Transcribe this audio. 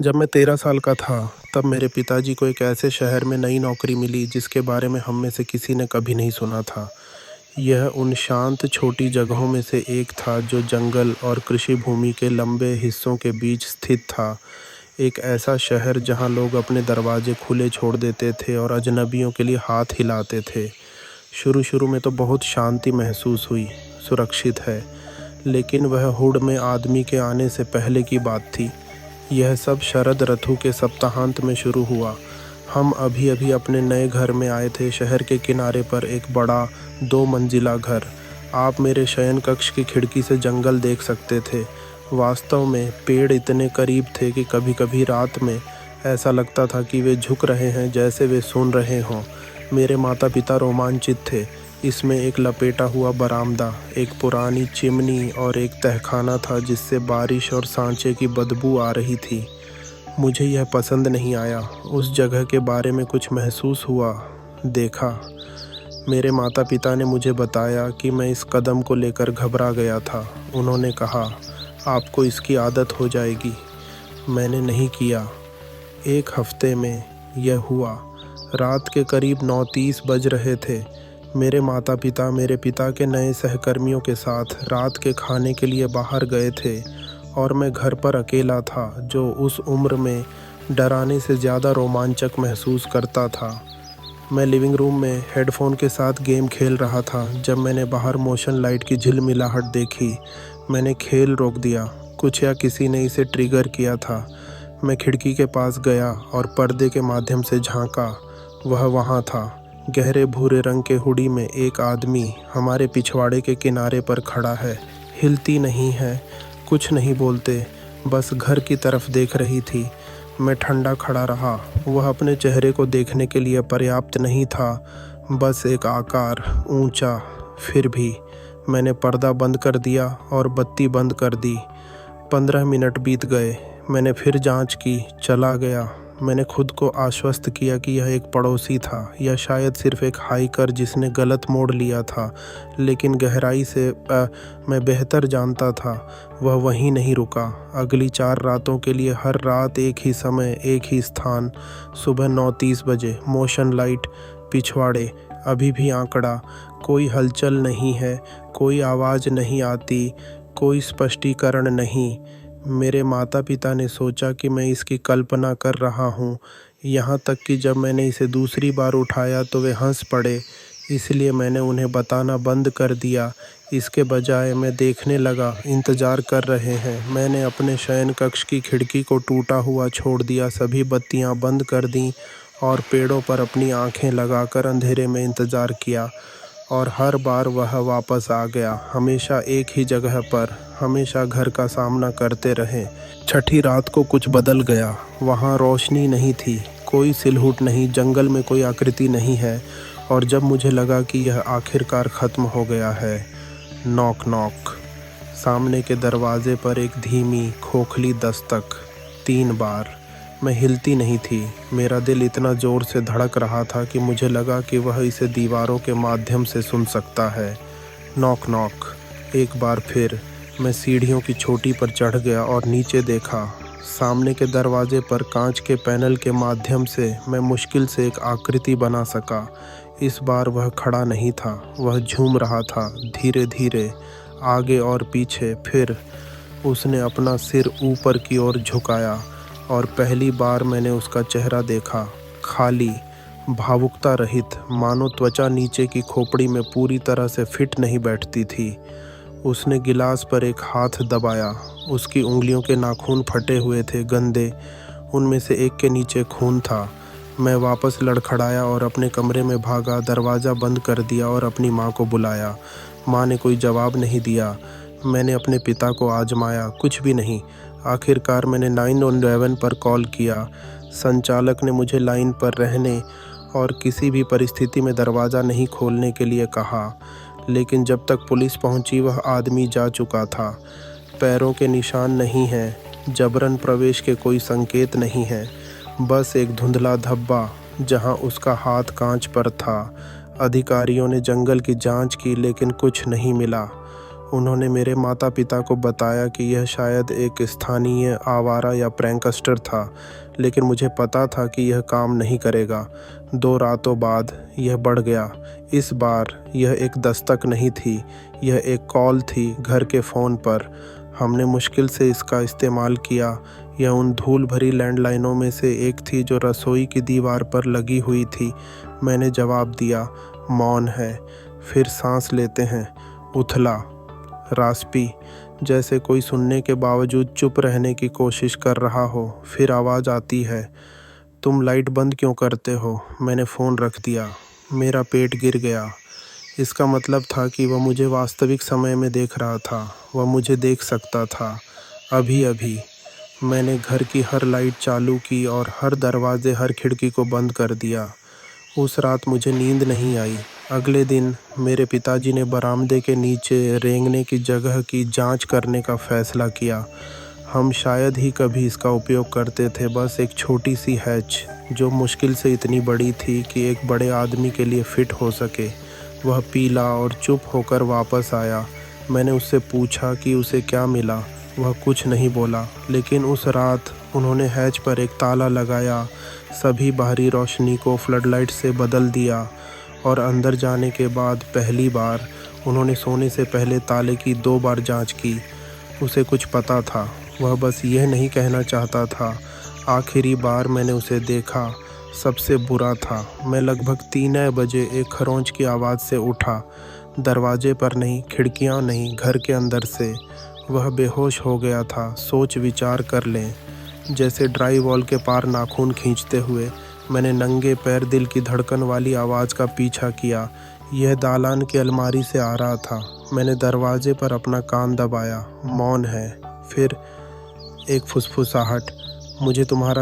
जब मैं 13 साल का था तब मेरे पिताजी को एक ऐसे शहर में नई नौकरी मिली जिसके बारे में हम में से किसी ने कभी नहीं सुना था। यह उन शांत छोटी जगहों में से एक था जो जंगल और कृषि भूमि के लंबे हिस्सों के बीच स्थित था। एक ऐसा शहर जहां लोग अपने दरवाजे खुले छोड़ देते थे और अजनबियों के लिए हाथ हिलाते थे। शुरू शुरू में तो बहुत शांति महसूस हुई, सुरक्षित है, लेकिन वह हुड में आदमी के आने से पहले की बात थी। यह सब शरद ऋतु के सप्ताहांत में शुरू हुआ। हम अभी अभी अपने नए घर में आए थे। शहर के किनारे पर एक बड़ा 2 मंजिला घर। आप मेरे शयन कक्ष की खिड़की से जंगल देख सकते थे। वास्तव में पेड़ इतने करीब थे कि कभी कभी रात में ऐसा लगता था कि वे झुक रहे हैं, जैसे वे सुन रहे हों। मेरे माता पिता रोमांचित थे। इसमें एक लपेटा हुआ बरामदा, एक पुरानी चिमनी और एक तहखाना था जिससे बारिश और सांचे की बदबू आ रही थी। मुझे यह पसंद नहीं आया। उस जगह के बारे में कुछ महसूस हुआ, देखा। मेरे माता पिता ने मुझे बताया कि मैं इस कदम को लेकर घबरा गया था। उन्होंने कहा, आपको इसकी आदत हो जाएगी। मैंने नहीं किया। एक हफ्ते में यह हुआ। रात के करीब 9:30 बज रहे थे। मेरे माता पिता मेरे पिता के नए सहकर्मियों के साथ रात के खाने के लिए बाहर गए थे और मैं घर पर अकेला था, जो उस उम्र में डराने से ज़्यादा रोमांचक महसूस करता था। मैं लिविंग रूम में हेडफोन के साथ गेम खेल रहा था जब मैंने बाहर मोशन लाइट की झिलमिलाहट देखी। मैंने खेल रोक दिया। कुछ या किसी ने इसे ट्रिगर किया था। मैं खिड़की के पास गया और पर्दे के माध्यम से झांका। वह वहाँ था, गहरे भूरे रंग के हुडी में एक आदमी हमारे पिछवाड़े के किनारे पर खड़ा है। हिलती नहीं है, कुछ नहीं बोलते, बस घर की तरफ देख रही थी। मैं ठंडा खड़ा रहा। वह अपने चेहरे को देखने के लिए पर्याप्त नहीं था, बस एक आकार, ऊंचा। फिर भी मैंने पर्दा बंद कर दिया और बत्ती बंद कर दी। 15 मिनट बीत गए। मैंने फिर जांच की, चला गया। मैंने खुद को आश्वस्त किया कि यह एक पड़ोसी था या शायद सिर्फ एक हाइकर जिसने गलत मोड़ लिया था, लेकिन गहराई से मैं बेहतर जानता था वह वहीं नहीं रुका। अगली 4 रातों के लिए हर रात एक ही समय, एक ही स्थान, सुबह 9:30 बजे, मोशन लाइट, पिछवाड़े। अभी भी आंकड़ा। कोई हलचल नहीं है, कोई आवाज़ नहीं आती, कोई स्पष्टीकरण नहीं। मेरे माता पिता ने सोचा कि मैं इसकी कल्पना कर रहा हूँ। यहाँ तक कि जब मैंने इसे दूसरी बार उठाया तो वे हंस पड़े। इसलिए मैंने उन्हें बताना बंद कर दिया। इसके बजाय मैं देखने लगा, इंतज़ार कर रहे हैं। मैंने अपने शयन कक्ष की खिड़की को टूटा हुआ छोड़ दिया, सभी बत्तियाँ बंद कर दीं और पेड़ों पर अपनी आँखें लगाकर अंधेरे में इंतज़ार किया। और हर बार वह वापस आ गया, हमेशा एक ही जगह पर, हमेशा घर का सामना करते रहे। छठी रात को कुछ बदल गया। वहाँ रोशनी नहीं थी, कोई सिलहुट नहीं, जंगल में कोई आकृति नहीं है। और जब मुझे लगा कि यह आखिरकार ख़त्म हो गया है, नॉक नॉक। सामने के दरवाजे पर एक धीमी खोखली दस्तक। 3 बार। मैं हिलती नहीं थी। मेरा दिल इतना ज़ोर से धड़क रहा था कि मुझे लगा कि वह इसे दीवारों के माध्यम से सुन सकता है। Knock knock. एक बार फिर। मैं सीढ़ियों की चोटी पर चढ़ गया और नीचे देखा। सामने के दरवाजे पर कांच के पैनल के माध्यम से मैं मुश्किल से एक आकृति बना सका। इस बार वह खड़ा नहीं था, वह झूम रहा था, धीरे धीरे, आगे और पीछे। फिर उसने अपना सिर ऊपर की ओर झुकाया और पहली बार मैंने उसका चेहरा देखा, खाली, भावुकता रहित, मानो त्वचा नीचे की खोपड़ी में पूरी तरह से फिट नहीं बैठती थी। उसने गिलास पर एक हाथ दबाया। उसकी उंगलियों के नाखून फटे हुए थे, गंदे। उनमें से एक के नीचे खून था। मैं वापस लड़खड़ाया और अपने कमरे में भागा, दरवाज़ा बंद कर दिया और अपनी माँ को बुलाया। माँ ने कोई जवाब नहीं दिया। मैंने अपने पिता को आजमाया, कुछ भी नहीं। आखिरकार मैंने 911 पर कॉल किया। संचालक ने मुझे लाइन पर रहने और किसी भी परिस्थिति में दरवाज़ा नहीं खोलने के लिए कहा, लेकिन जब तक पुलिस पहुंची वह आदमी जा चुका था। पैरों के निशान नहीं हैं, जबरन प्रवेश के कोई संकेत नहीं है, बस एक धुंधला धब्बा जहां उसका हाथ कांच पर था। अधिकारियों ने जंगल की जांच की लेकिन कुछ नहीं मिला। उन्होंने मेरे माता पिता को बताया कि यह शायद एक स्थानीय आवारा या प्रैंकस्टर था, लेकिन मुझे पता था कि यह काम नहीं करेगा। 2 रातों बाद यह बढ़ गया। इस बार यह एक दस्तक नहीं थी, यह एक कॉल थी घर के फ़ोन पर। हमने मुश्किल से इसका इस्तेमाल किया। यह उन धूल भरी लैंडलाइनों में से एक थी जो रसोई की दीवार पर लगी हुई थी। मैंने जवाब दिया, मौन है। फिर सांस लेते हैं, उथला, रास्पी, जैसे कोई सुनने के बावजूद चुप रहने की कोशिश कर रहा हो। फिर आवाज़ आती है, तुम लाइट बंद क्यों करते हो? मैंने फ़ोन रख दिया। मेरा पेट गिर गया। इसका मतलब था कि वह मुझे वास्तविक समय में देख रहा था। वह मुझे देख सकता था, अभी अभी। मैंने घर की हर लाइट चालू की और हर दरवाजे, हर खिड़की को बंद कर दिया। उस रात मुझे नींद नहीं आई। अगले दिन मेरे पिताजी ने बरामदे के नीचे रेंगने की जगह की जांच करने का फ़ैसला किया। हम शायद ही कभी इसका उपयोग करते थे, बस एक छोटी सी हैच जो मुश्किल से इतनी बड़ी थी कि एक बड़े आदमी के लिए फ़िट हो सके। वह पीला और चुप होकर वापस आया। मैंने उससे पूछा कि उसे क्या मिला। वह कुछ नहीं बोला, लेकिन उस रात उन्होंने हैच पर एक ताला लगाया, सभी बाहरी रोशनी को फ्लडलाइट से बदल दिया और अंदर जाने के बाद पहली बार उन्होंने सोने से पहले ताले की 2 बार जांच की। उसे कुछ पता था, वह बस यह नहीं कहना चाहता था। आखिरी बार मैंने उसे देखा, सबसे बुरा था। मैं लगभग 3 बजे एक खरोंच की आवाज़ से उठा। दरवाजे पर नहीं, खिड़कियां नहीं, घर के अंदर से। वह बेहोश हो गया था। सोच विचार कर लें, जैसे ड्राई वॉल के पार नाखून खींचते हुए मैंने नंगे पैर दिल की धड़कन वाली आवाज़ का पीछा किया। यह दालान की अलमारी से आ रहा था। मैंने दरवाजे पर अपना कान दबाया, मौन है। फिर एक फुसफुसाहट, मुझे तुम्हारा